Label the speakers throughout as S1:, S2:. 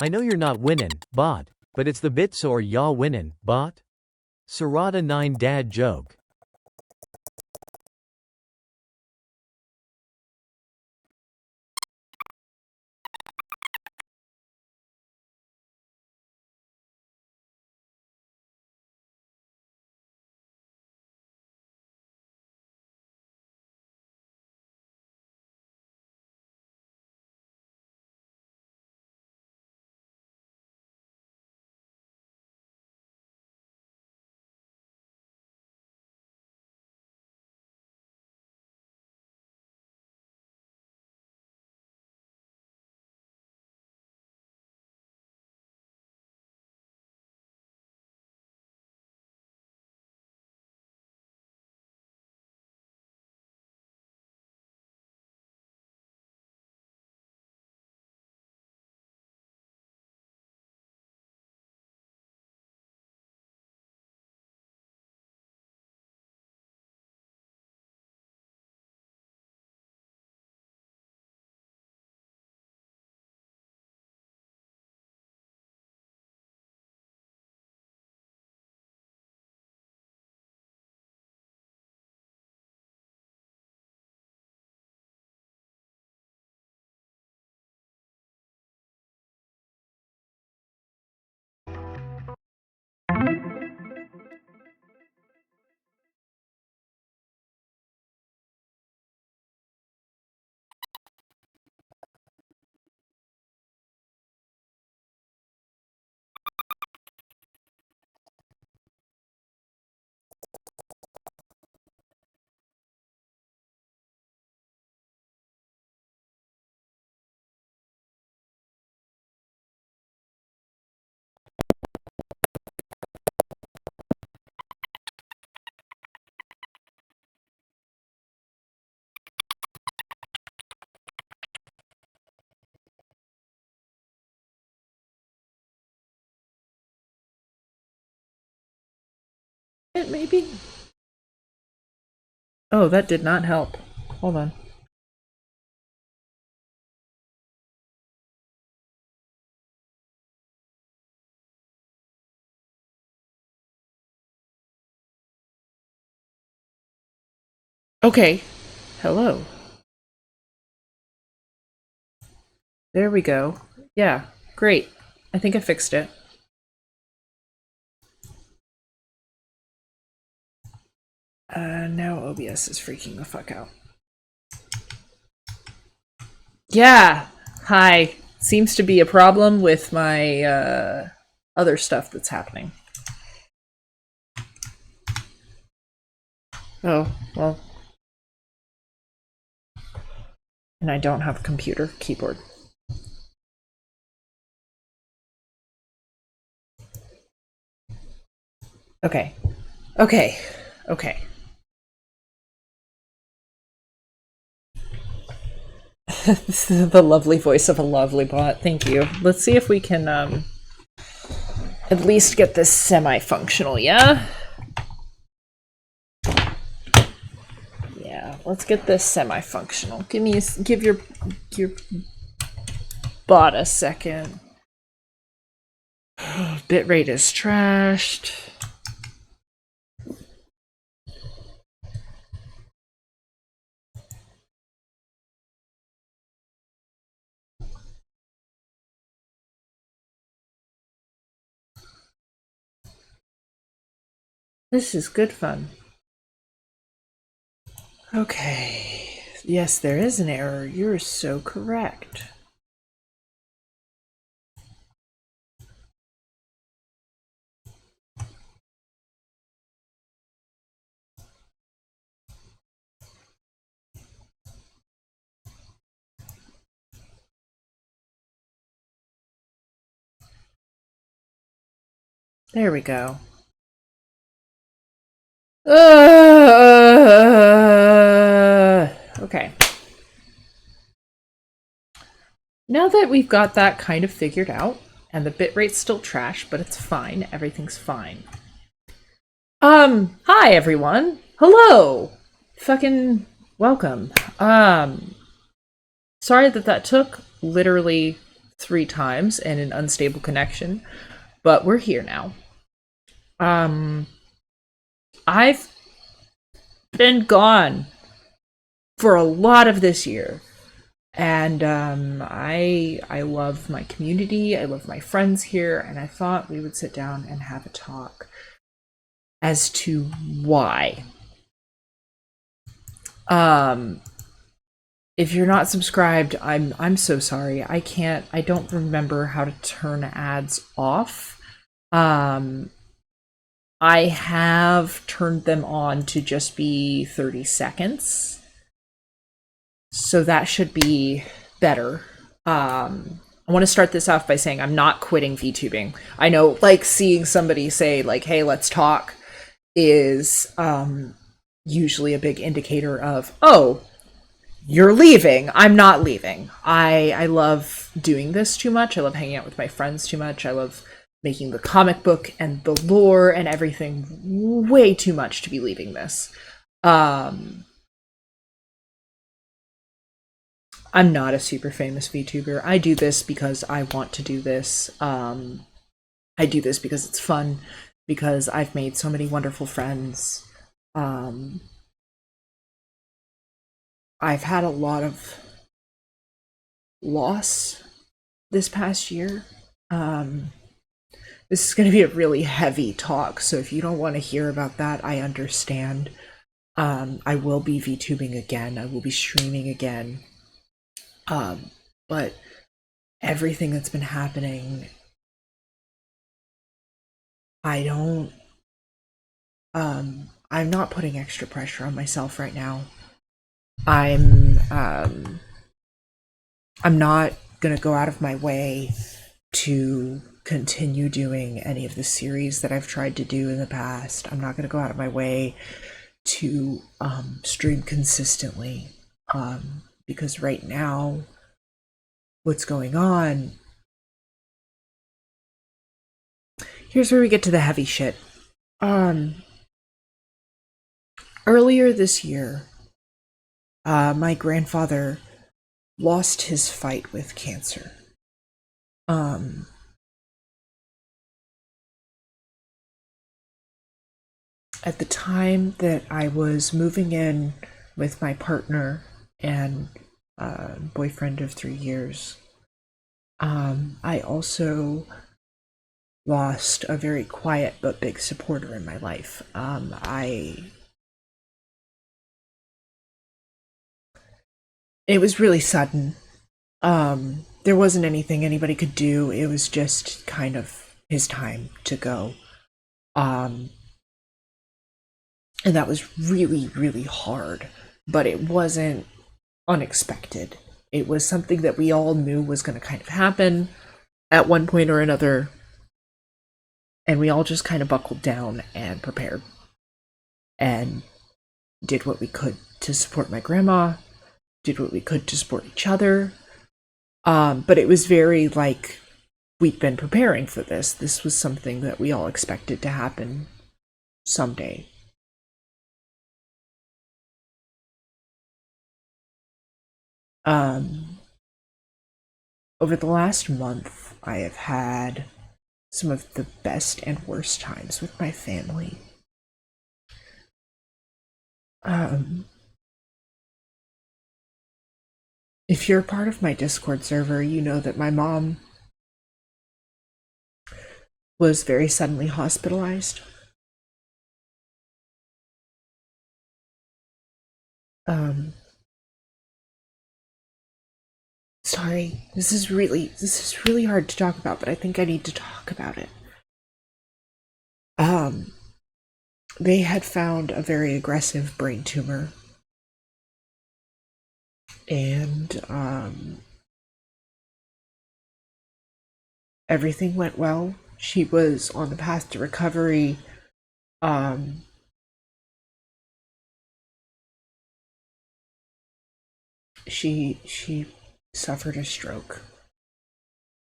S1: I know you're not winning, bot, but it's the bits or y'all winning, bot? Serrata 9 dad joke.
S2: Maybe? Oh, that did not help. Hold on. Okay. Hello. There we go. Yeah, great. I think I fixed it. Now OBS is freaking the fuck out. Yeah. Hi. Seems to be a problem with my other stuff that's happening. Oh, well. And I don't have a computer keyboard. Okay. Okay. Okay. This is the lovely voice of a lovely bot. Thank you. Let's see if we can at least get this semi-functional, yeah? Yeah, let's get this semi-functional. Give your bot a second. Bitrate is trashed. This is good fun. Okay. Yes, there is an error. You're so correct. There we go. Okay. Now that we've got that kind of figured out, and the bitrate's still trash, but it's fine. Everything's fine. Hi everyone. Hello. Fucking welcome. Sorry that took literally 3 times and an unstable connection, but we're here now. I've been gone for a lot of this year. And I love my community. I love my friends here, and I thought we would sit down and have a talk as to why. If you're not subscribed, I'm so sorry. I don't remember how to turn ads off. I have turned them on to just be 30 seconds. So that should be better. I want to start this off by saying I'm not quitting VTubing. I know, like, seeing somebody say, like, hey, let's talk is usually a big indicator of, oh, you're leaving. I'm not leaving. I love doing this too much. I love hanging out with my friends too much. I love making the comic book and the lore and everything way too much to be leaving this. I'm not a super famous VTuber. I do this because I want to do this. I do this because it's fun, because I've made so many wonderful friends. I've had a lot of loss this past year. This is going to be a really heavy talk, so if you don't want to hear about that, I understand. I will be VTubing again. I will be streaming again. But everything that's been happening, I'm not putting extra pressure on myself right now. I'm not gonna go out of my way to continue doing any of the series that I've tried to do in the past. I'm not gonna go out of my way to stream consistently, because right now, what's going on? Here's where we get to the heavy shit. Earlier this year, my grandfather lost his fight with cancer. At the time that I was moving in with my partner and boyfriend of 3 years, I also lost a very quiet but big supporter in my life. It was really sudden. There wasn't anything anybody could do. It was just kind of his time to go. And that was really, really hard, but it wasn't unexpected. It was something that we all knew was going to kind of happen at one point or another, and we all just kind of buckled down and prepared and did what we could to support my grandma, did what we could to support each other. But it was very like, we'd been preparing for this. This was something that we all expected to happen someday. Over the last month, I have had some of the best and worst times with my family. If you're part of my Discord server, you know that my mom was very suddenly hospitalized. Sorry, this is really hard to talk about, but I think I need to talk about it. They had found a very aggressive brain tumor, and everything went well. She was on the path to recovery. She suffered a stroke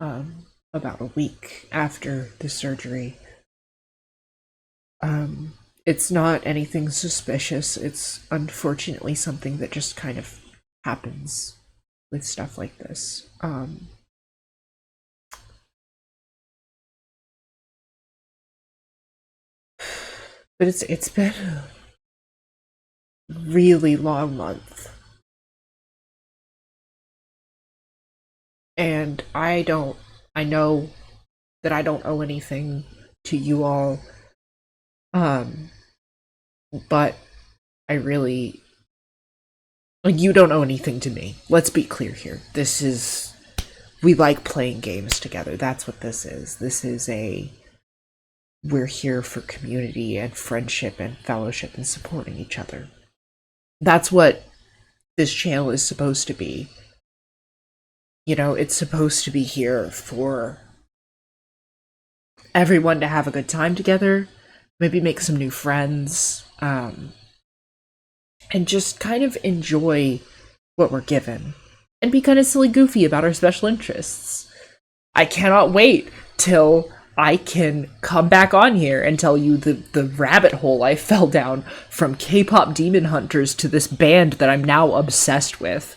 S2: about a week after the surgery. It's not anything suspicious. It's unfortunately something that just kind of happens with stuff like this. But it's been a really long month. And I know that I don't owe anything to you all. Um, but I really, like, you don't owe anything to me. Let's be clear here. We like playing games together. That's what this is. We're here for community and friendship and fellowship and supporting each other. That's what this channel is supposed to be. You know, it's supposed to be here for everyone to have a good time together, maybe make some new friends, and just kind of enjoy what we're given and be kind of silly goofy about our special interests. I cannot wait till I can come back on here and tell you the rabbit hole I fell down from K-pop demon hunters to this band that I'm now obsessed with.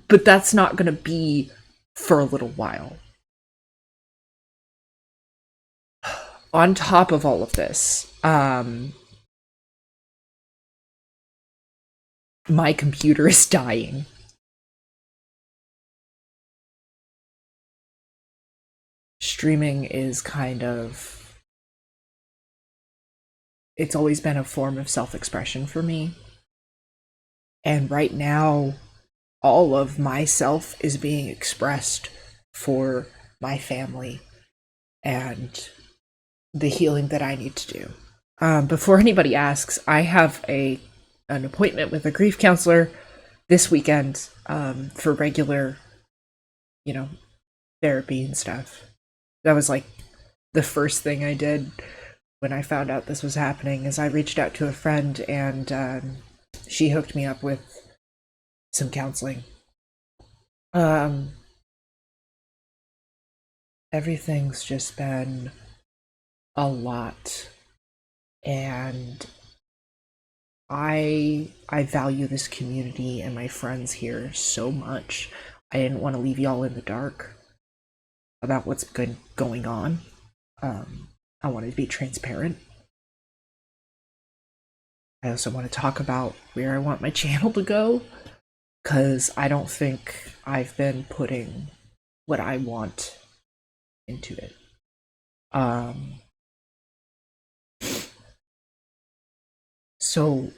S2: But that's not gonna be for a little while. On top of all of this, my computer is dying. Streaming is it's always been a form of self-expression for me. And right now, all of myself is being expressed for my family and the healing that I need to do. Before anybody asks, I have an appointment with a grief counselor this weekend for regular, you know, therapy and stuff. That was like the first thing I did when I found out this was happening. Is I reached out to a friend and she hooked me up with some counseling. Everything's just been a lot, and I value this community and my friends here so much. I didn't want to leave y'all in the dark about what's been going on. I wanted to be transparent. I also want to talk about where I want my channel to go, because I don't think I've been putting what I want into it. So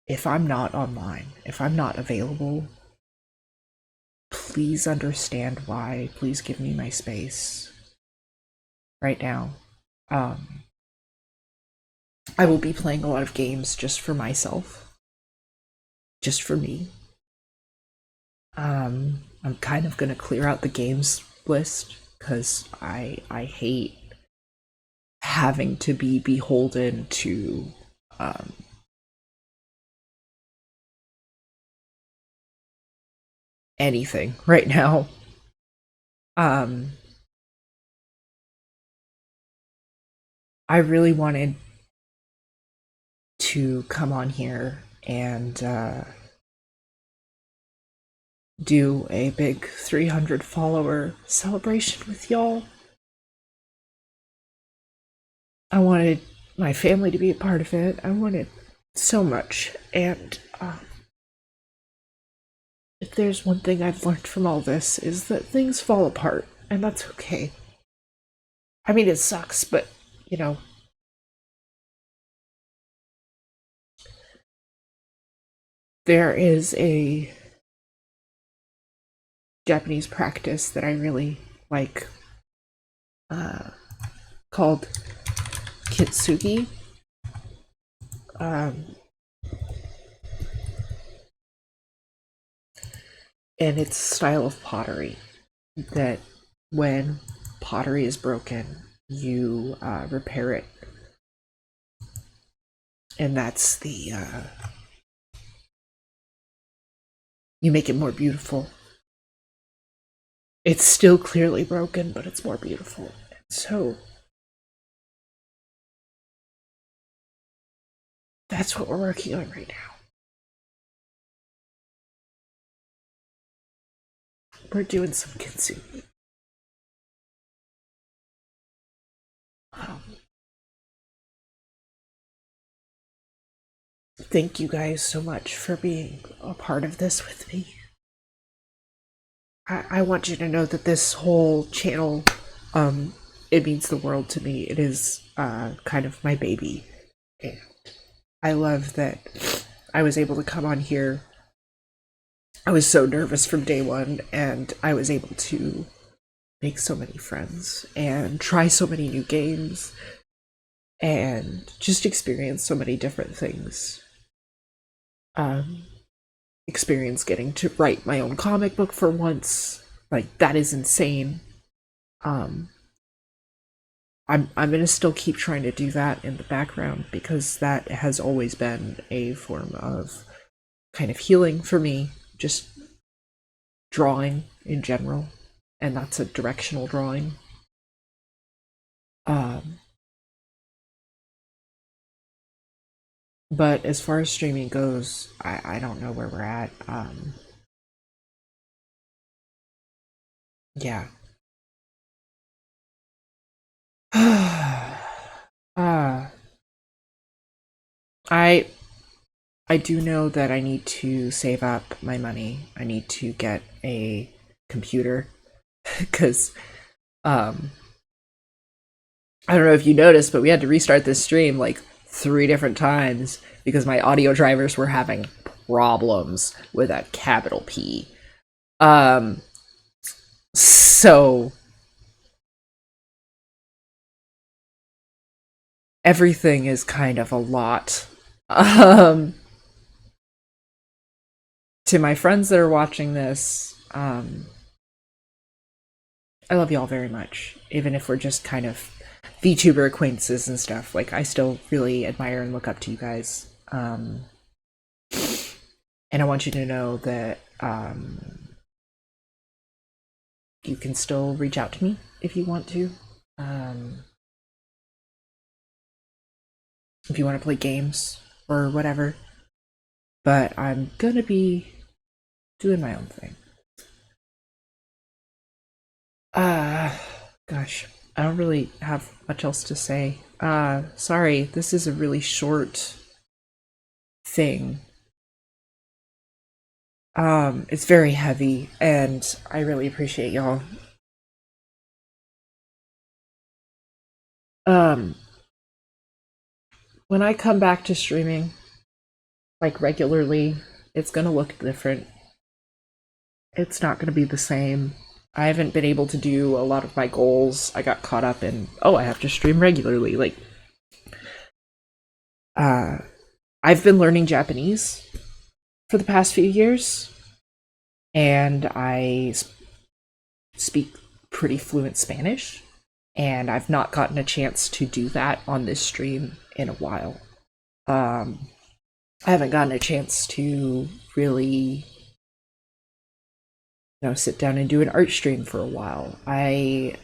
S2: if I'm not online, if I'm not available, please understand why. Please give me my space right now. I will be playing a lot of games just for myself, just for me. I'm kind of gonna clear out the games list because I hate having to be beholden to anything right now. I really wanted to come on here and do a big 300 follower celebration with y'all. I wanted my family to be a part of it. I wanted so much. And if there's one thing I've learned from all this, is that things fall apart, and that's okay. I mean, it sucks, but, you know, there is a Japanese practice that I really like called kintsugi. And it's a style of pottery that when pottery is broken, you repair it. And that's you make it more beautiful. It's still clearly broken, but it's more beautiful. And so that's what we're working on right now. We're doing some kintsugi. thank you guys so much for being a part of this with me. I want you to know that this whole channel, it means the world to me. It is kind of my baby. And I love that I was able to come on here. I was so nervous from day one, and I was able to make so many friends and try so many new games and just experience so many different things. Experience getting to write my own comic book for once. Like, that is insane. I'm gonna still keep trying to do that in the background because that has always been a form of kind of healing for me, just drawing in general, and that's a directional drawing. But as far as streaming goes, I don't know where we're at. Yeah. uh, I I do know that I need to save up my money. I need to get a computer because I don't know if you noticed, but we had to restart this stream like 3 different times because my audio drivers were having problems with that capital P. So everything is kind of a lot. To my friends that are watching this, I love y'all very much, even if we're just kind of VTuber acquaintances and stuff. Like, I still really admire and look up to you guys. And I want you to know that you can still reach out to me if you want to. If you want to play games or whatever. But I'm gonna be doing my own thing. Gosh, I don't really have much else to say. Sorry, this is a really short thing. It's very heavy, and I really appreciate y'all. When I come back to streaming, like regularly, it's gonna look different. It's not gonna be the same. I haven't been able to do a lot of my goals. I got caught up in, oh, I have to stream regularly. Like, I've been learning Japanese for the past few years, and I speak pretty fluent Spanish, and I've not gotten a chance to do that on this stream in a while. I haven't gotten a chance to really, sit down and do an art stream for a while. I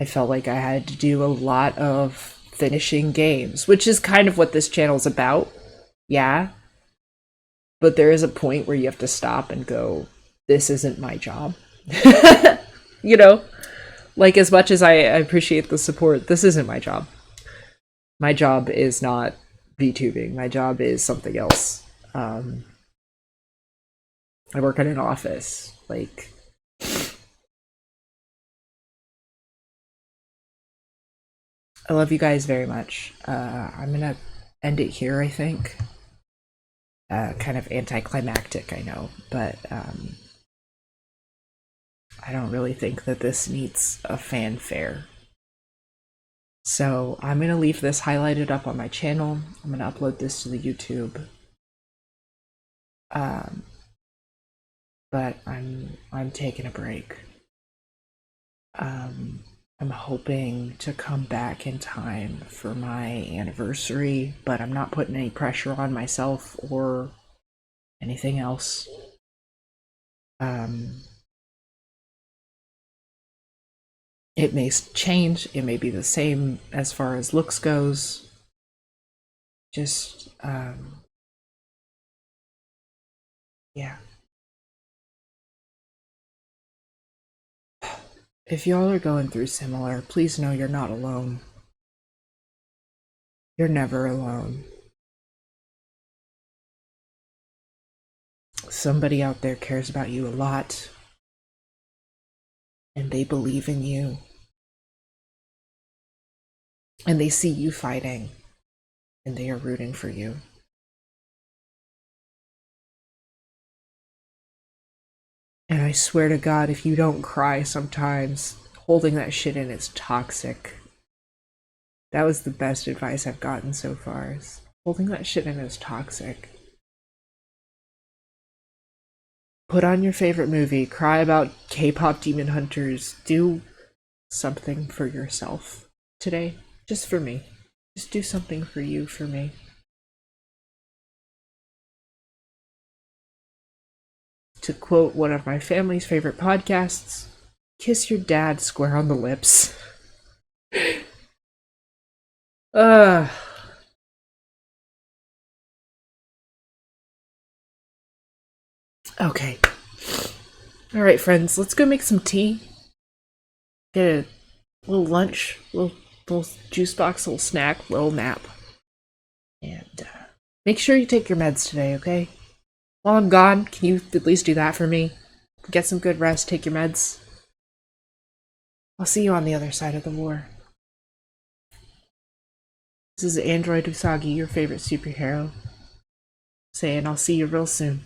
S2: felt like I had to do a lot of finishing games, which is kind of what this channel's about. Yeah. But there is a point where you have to stop and go, this isn't my job. you know? Like, as much as I appreciate the support, this isn't my job. My job is not VTubing. My job is something else. I work in an office. Like, I love you guys very much. I'm gonna end it here, I think. Kind of anticlimactic, I know, but I don't really think that this needs a fanfare. So I'm gonna leave this highlighted up on my channel. I'm gonna upload this to the YouTube. But I'm taking a break. I'm hoping to come back in time for my anniversary, but I'm not putting any pressure on myself or anything else. It may change, it may be the same as far as looks goes. Just, yeah. If y'all are going through similar, please know you're not alone. You're never alone. Somebody out there cares about you a lot, and they believe in you, and they see you fighting, and they are rooting for you. And I swear to God, if you don't cry sometimes, holding that shit in is toxic. That was the best advice I've gotten so far. Is holding that shit in is toxic. Put on your favorite movie, cry about K-pop demon hunters, do something for yourself today. Just for me. Just do something for you, for me. To quote one of my family's favorite podcasts, kiss your dad square on the lips. Ugh. Okay. Alright, friends, let's go make some tea. Get a little lunch, little juice box, little snack, little nap. And make sure you take your meds today, okay? While I'm gone, can you at least do that for me? Get some good rest, take your meds. I'll see you on the other side of the war. This is Android Usagi, your favorite superhero, saying I'll see you real soon.